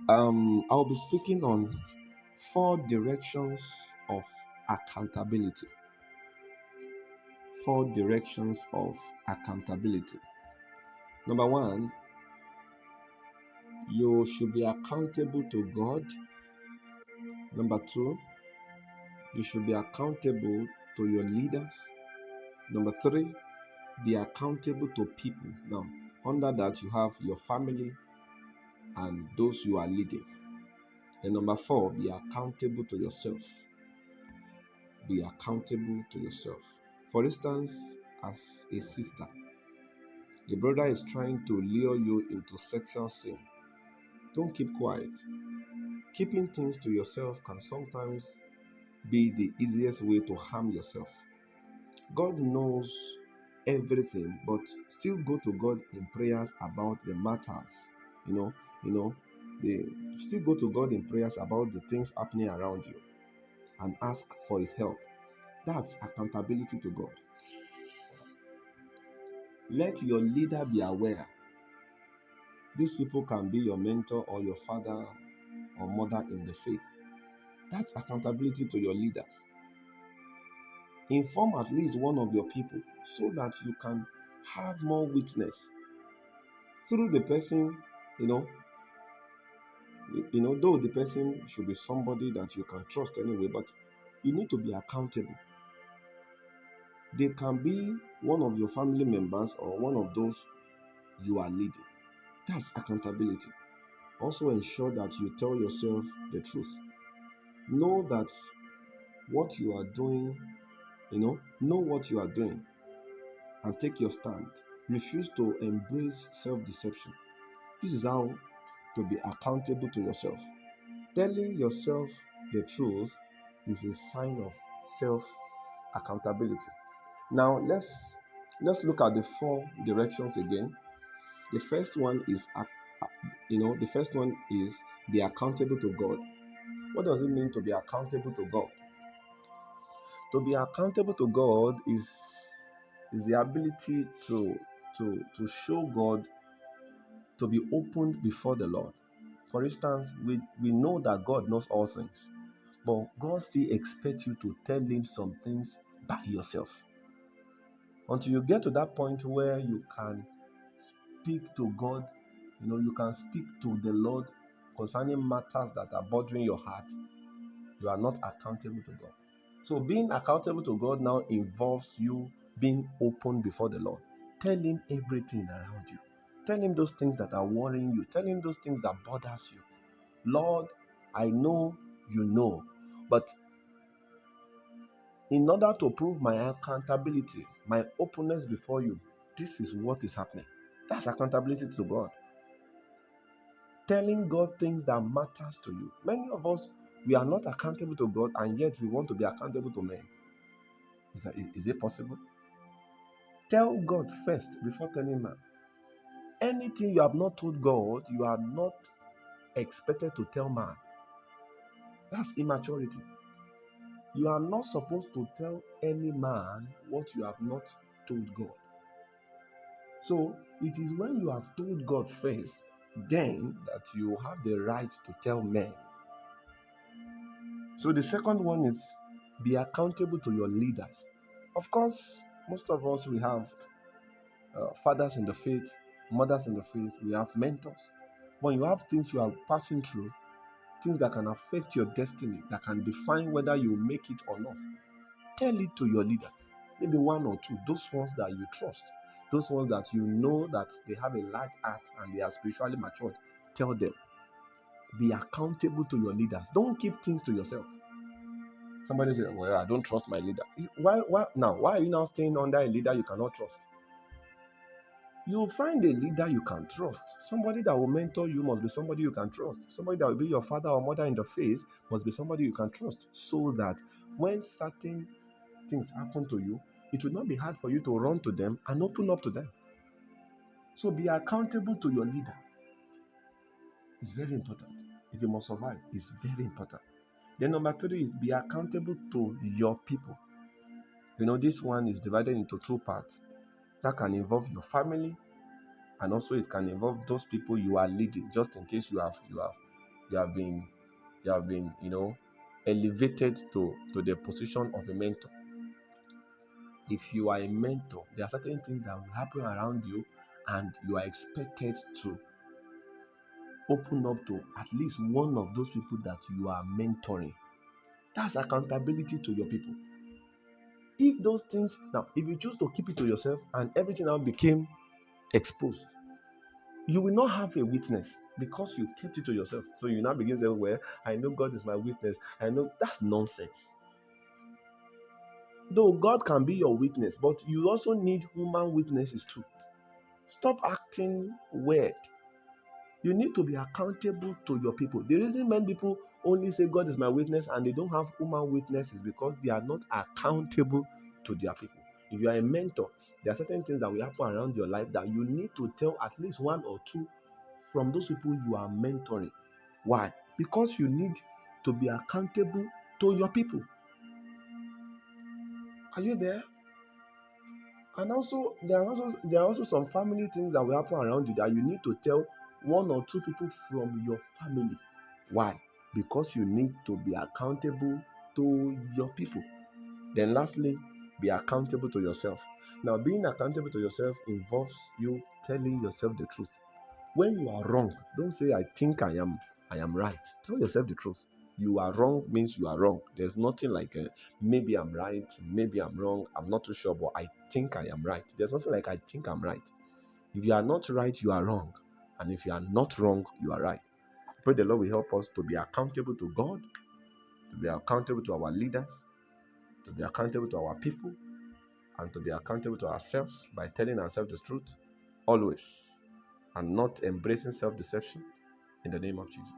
I'll be speaking on four directions of accountability. Four directions of accountability. Number one, you should be accountable to God. Number two, you should be accountable to your leaders. Number three, be accountable to people. Now, under that, you have your family and those you are leading. And number four, be accountable to yourself. Be accountable to yourself. For instance, as a sister, a brother is trying to lure you into sexual sin. Don't keep quiet. Keeping things to yourself can sometimes be the easiest way to harm yourself. God knows everything, but still go to God in prayers about the matters. You know, you know, they still go to God in prayers about the things happening around you and ask for his help. That's accountability to God. Let your leader be aware. These people can be your mentor or your father or mother in the faith. That's accountability to your leaders. Inform at least one of your people so that you can have more witness through the person, you know, though the person should be somebody that you can trust anyway, but you need to be accountable. They can be one of your family members or one of those you are leading. That's accountability. Also ensure that you tell yourself the truth. Know that what you are doing, know what you are doing and take your stand. Refuse to embrace self-deception. This is how to be accountable to yourself. Telling yourself the truth is a sign of self accountability. Now let's look at the four directions again. The first one is the first one is be accountable to God. What does it mean to be accountable to God? To be accountable to God is the ability to show God, to be opened before the Lord. For instance, we know that God knows all things, but God still expects you to tell him some things by yourself. Until you get to that point where you can speak to God, you can speak to the Lord concerning matters that are bothering your heart, you are not accountable to God. So being accountable to God now involves you being open before the Lord. Tell him everything around you. Tell him those things that are worrying you. Tell him those things that bothers you. Lord, I know you know, but in order to prove my accountability, my openness before you, this is what is happening. That's accountability to God. Telling God things that matters to you. Many of us, we are not accountable to God, and yet we want to be accountable to men. Is it possible? Tell God first before telling man. Anything you have not told God, you are not expected to tell man. That's immaturity. You are not supposed to tell any man what you have not told God. So it is when you have told God first, then that you have the right to tell men. So the second one is be accountable to your leaders. Of course, most of us, we have fathers in the faith, mothers in the faith, we have mentors. When you have things you are passing through, things that can affect your destiny, that can define whether you make it or not, tell it to your leaders. Maybe one or two, those ones that you trust, those ones that you know that they have a large heart and they are spiritually matured. Tell them. Be accountable to your leaders. Don't keep things to yourself. Somebody say, well, I don't trust my leader. Why are you now staying under a leader you cannot trust? You'll find a leader you can trust. Somebody that will mentor you must be somebody you can trust. Somebody that will be your father or mother in the faith must be somebody you can trust, so that when certain things happen to you, it will not be hard for you to run to them and open up to them. So be accountable to your leader. It's very important. If you must survive, it's very important. Then number three is be accountable to your people. This one is divided into two parts. That can involve your family, and also it can involve those people you are leading, just in case you have you have been elevated to the position of a mentor. If you are a mentor, there are certain things that will happen around you, and you are expected to open up to at least one of those people that you are mentoring. That's accountability to your people. If those things, now, if you choose to keep it to yourself and everything now became exposed, you will not have a witness because you kept it to yourself. So you now begin to say, well, I know God is my witness. I know that's nonsense. Though God can be your witness, but you also need human witnesses too. Stop acting weird. You need to be accountable to your people. The reason many people only say God is my witness and they don't have human witnesses because they are not accountable to their people. If you are a mentor, there are certain things that will happen around your life that you need to tell at least one or two from those people you are mentoring. Why? Because you need to be accountable to your people. Are you there? And also, there are also some family things that will happen around you that you need to tell one or two people from your family. Why? Because you need to be accountable to your people. Then lastly, be accountable to yourself. Now, being accountable to yourself involves you telling yourself the truth. When you are wrong, don't say I think I am right. Tell yourself the truth. You are wrong means you are wrong. There's nothing like maybe I'm right, maybe I'm wrong. I'm not too sure, but I think I am right. There's nothing like I think I'm right. If you are not right, you are wrong. And if you are not wrong, you are right. Pray the Lord will help us to be accountable to God, to be accountable to our leaders, to be accountable to our people, and to be accountable to ourselves by telling ourselves the truth always and not embracing self deception in the name of Jesus.